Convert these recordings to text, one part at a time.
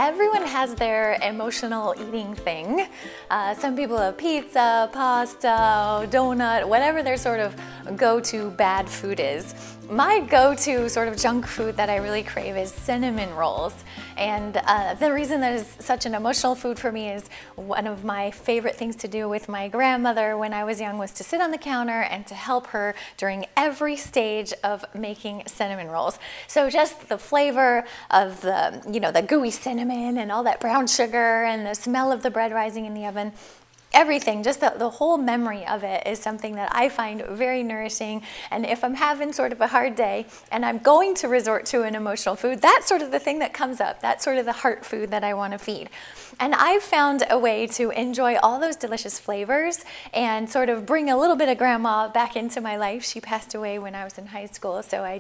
everyone has their emotional eating thing. Some people have pizza, pasta, donut, whatever their sort of go-to bad food is. My go-to sort of junk food that I really crave is cinnamon rolls. And the reason that is such an emotional food for me is one of my favorite things to do with my grandmother when I was young was to sit on the counter and to help her during every stage of making cinnamon rolls. So just the flavor of the, the gooey cinnamon and all that brown sugar and the smell of the bread rising in the oven. Everything, just the whole memory of it is something that I find very nourishing. And if I'm having sort of a hard day and I'm going to resort to an emotional food, that's sort of the thing that comes up. That's sort of the heart food that I want to feed. And I've found a way to enjoy all those delicious flavors and sort of bring a little bit of grandma back into my life. She passed away when I was in high school, so I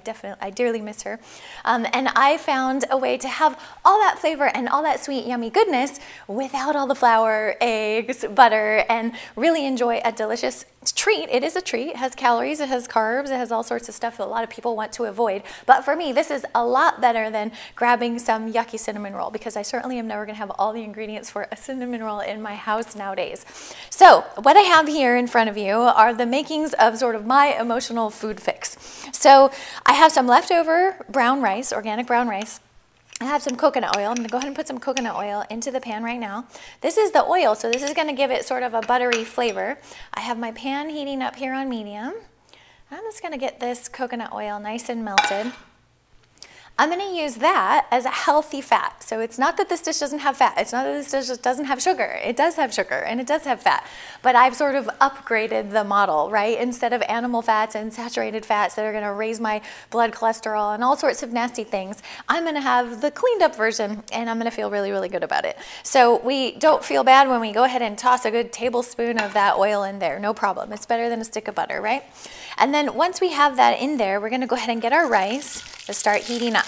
dearly miss her. And I found a way to have all that flavor and all that sweet, yummy goodness without all the flour, eggs, butter, and really enjoy a delicious treat. It is a treat. It has calories, it has carbs, it has all sorts of stuff that a lot of people want to avoid. But for me, this is a lot better than grabbing some yucky cinnamon roll, because I certainly am never going to have all the ingredients for a cinnamon roll in my house nowadays. So what I have here in front of you are the makings of sort of my emotional food fix. So I have some leftover brown rice, organic brown rice. I have some coconut oil. I'm going to go ahead and put some coconut oil into the pan right now. This is the oil, so this is going to give it sort of a buttery flavor. I have my pan heating up here on medium. I'm just going to get this coconut oil nice and melted. I'm going to use that as a healthy fat. So it's not that this dish doesn't have fat. It's not that this dish doesn't have sugar. It does have sugar and it does have fat. But I've sort of upgraded the model, right? Instead of animal fats and saturated fats that are going to raise my blood cholesterol and all sorts of nasty things, I'm going to have the cleaned up version and I'm going to feel really, really good about it. So we don't feel bad when we go ahead and toss a good tablespoon of that oil in there. No problem. It's better than a stick of butter, right? And then once we have that in there, we're going to go ahead and get our rice to start heating up.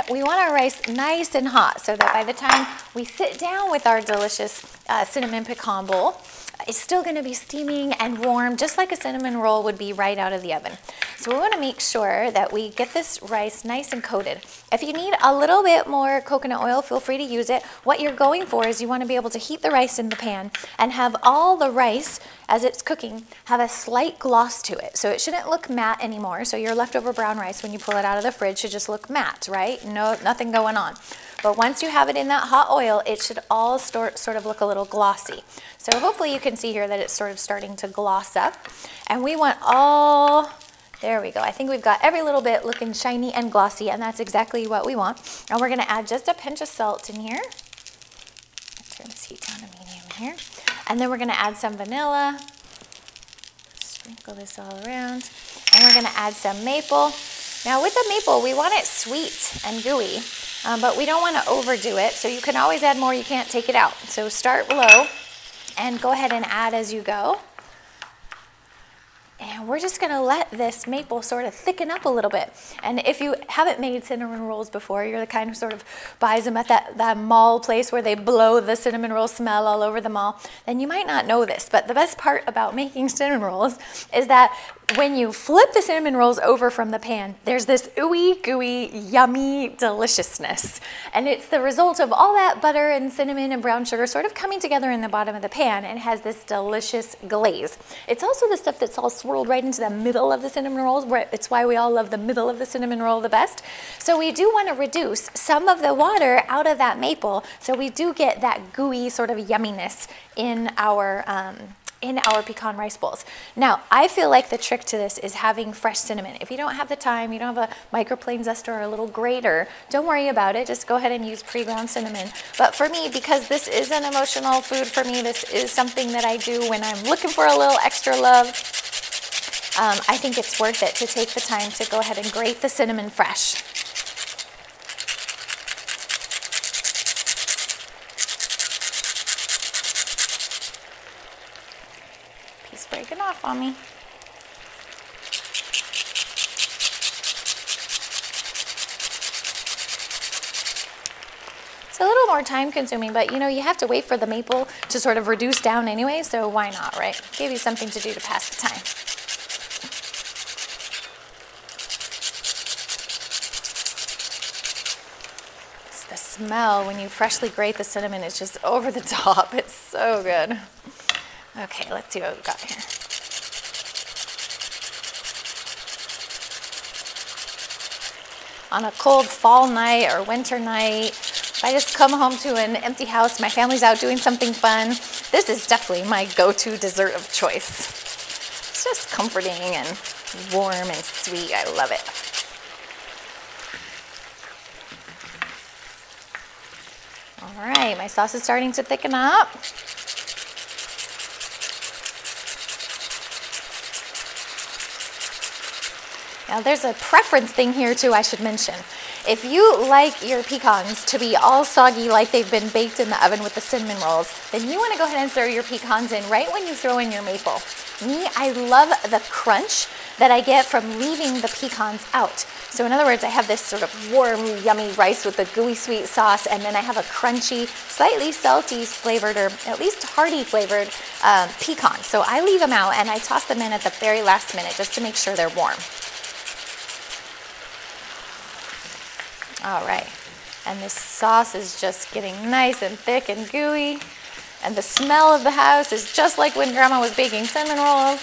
We want our rice nice and hot so that by the time we sit down with our delicious cinnamon pecan bowl, it's still going to be steaming and warm, just like a cinnamon roll would be right out of the oven. So we want to make sure that we get this rice nice and coated. If you need a little bit more coconut oil, feel free to use it. What you're going for is you want to be able to heat the rice in the pan and have all the rice, as it's cooking, have a slight gloss to it. So it shouldn't look matte anymore. So your leftover brown rice, when you pull it out of the fridge, should just look matte, right? No, nothing going on. But once you have it in that hot oil, it should all sort of look a little glossy. So hopefully you can see here that it's sort of starting to gloss up. And we want all, there we go. I think we've got every little bit looking shiny and glossy, and that's exactly what we want. And we're going to add just a pinch of salt in here. Turn this heat down to medium here. And then we're going to add some vanilla. Sprinkle this all around. And we're going to add some maple. Now with the maple, we want it sweet and gooey. But we don't want to overdo it, so you can always add more, you can't take it out. So start low and go ahead and add as you go. And we're just going to let this maple sort of thicken up a little bit. And if you haven't made cinnamon rolls before, you're the kind who sort of buys them at that mall place where they blow the cinnamon roll smell all over the mall, then you might not know this. But the best part about making cinnamon rolls is that when you flip the cinnamon rolls over from the pan, there's this ooey, gooey, yummy deliciousness. And it's the result of all that butter and cinnamon and brown sugar sort of coming together in the bottom of the pan and has this delicious glaze. It's also the stuff that's all swirled right into the middle of the cinnamon rolls. It's why we all love the middle of the cinnamon roll the best. So we do want to reduce some of the water out of that maple so we do get that gooey sort of yumminess in our pecan rice bowls. Now, I feel like the trick to this is having fresh cinnamon. If you don't have the time, you don't have a microplane zester or a little grater, don't worry about it. Just go ahead and use pre-ground cinnamon. But for me, because this is an emotional food for me, this is something that I do when I'm looking for a little extra love, I think it's worth it to take the time to go ahead and grate the cinnamon fresh. Breaking off on me. It's a little more time consuming, but you have to wait for the maple to sort of reduce down anyway, so why not, right? Give you something to do to pass the time. It's the smell when you freshly grate the cinnamon is just over the top. It's so good. Okay, let's see what we've got here. On a cold fall night or winter night, if I just come home to an empty house, my family's out doing something fun, this is definitely my go-to dessert of choice. It's just comforting and warm and sweet. I love it. All right, my sauce is starting to thicken up. Now there's a preference thing here too I should mention. If you like your pecans to be all soggy like they've been baked in the oven with the cinnamon rolls, then you want to go ahead and throw your pecans in right when you throw in your maple. Me, I love the crunch that I get from leaving the pecans out. So in other words, I have this sort of warm, yummy rice with a gooey sweet sauce, and then I have a crunchy, slightly salty flavored, or at least hearty flavored pecan. So I leave them out and I toss them in at the very last minute just to make sure they're warm. All right, and this sauce is just getting nice and thick and gooey, and the smell of the house is just like when Grandma was baking cinnamon rolls.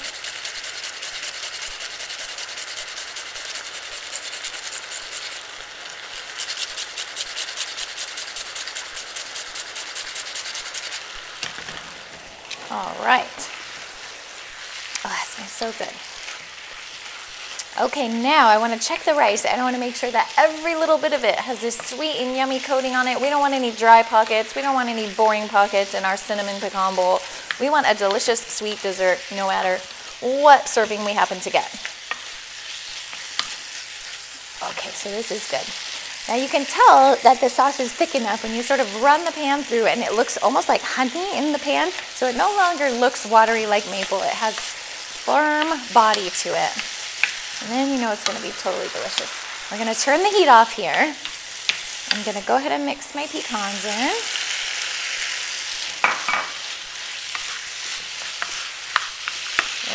All right. Oh, that smells so good. Okay, now I want to check the rice and I want to make sure that every little bit of it has this sweet and yummy coating on it. We don't want any dry pockets. We don't want any boring pockets in our cinnamon pecan bowl. We want a delicious sweet dessert no matter what serving we happen to get. Okay, so this is good. Now you can tell that the sauce is thick enough when you sort of run the pan through and it looks almost like honey in the pan. So it no longer looks watery like maple. It has firm body to it. And then you know it's going to be totally delicious. We're going to turn the heat off here. I'm going to go ahead and mix my pecans in.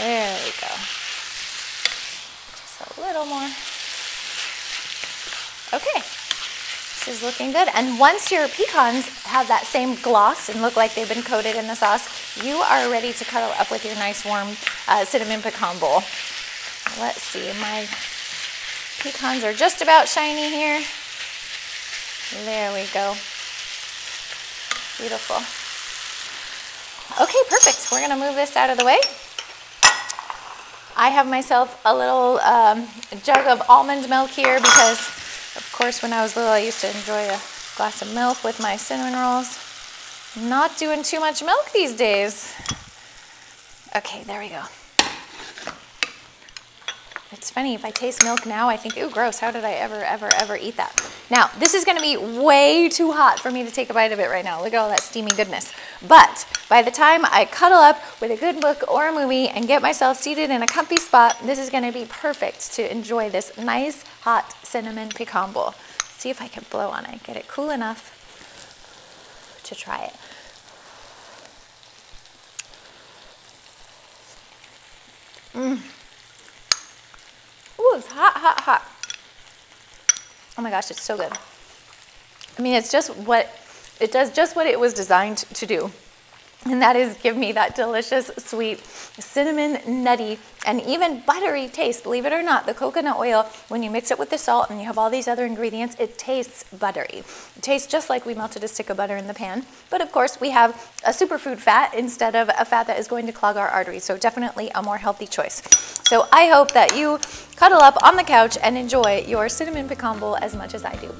There we go. Just a little more. Okay, this is looking good. And once your pecans have that same gloss and look like they've been coated in the sauce, you are ready to cuddle up with your nice warm cinnamon pecan bowl. Let's see, my pecans are just about shiny here. There we go. Beautiful. Okay, perfect. We're gonna move this out of the way. I have myself a little jug of almond milk here because, of course, when I was little, I used to enjoy a glass of milk with my cinnamon rolls. Not doing too much milk these days. Okay, there we go. It's funny, if I taste milk now, I think, ooh, gross, how did I ever eat that? Now, this is gonna be way too hot for me to take a bite of it right now. Look at all that steamy goodness. But by the time I cuddle up with a good book or a movie and get myself seated in a comfy spot, this is gonna be perfect to enjoy this nice, hot cinnamon pecan bowl. See if I can blow on it, get it cool enough to try it. Ooh, it's hot, hot, hot. Oh my gosh, it's so good. I mean, it does just what it was designed to do. And that is give me that delicious, sweet, cinnamon, nutty, and even buttery taste. Believe it or not, the coconut oil, when you mix it with the salt and you have all these other ingredients, it tastes buttery. It tastes just like we melted a stick of butter in the pan. But of course, we have a superfood fat instead of a fat that is going to clog our arteries. So definitely a more healthy choice. So I hope that you cuddle up on the couch and enjoy your cinnamon pecan bowl as much as I do.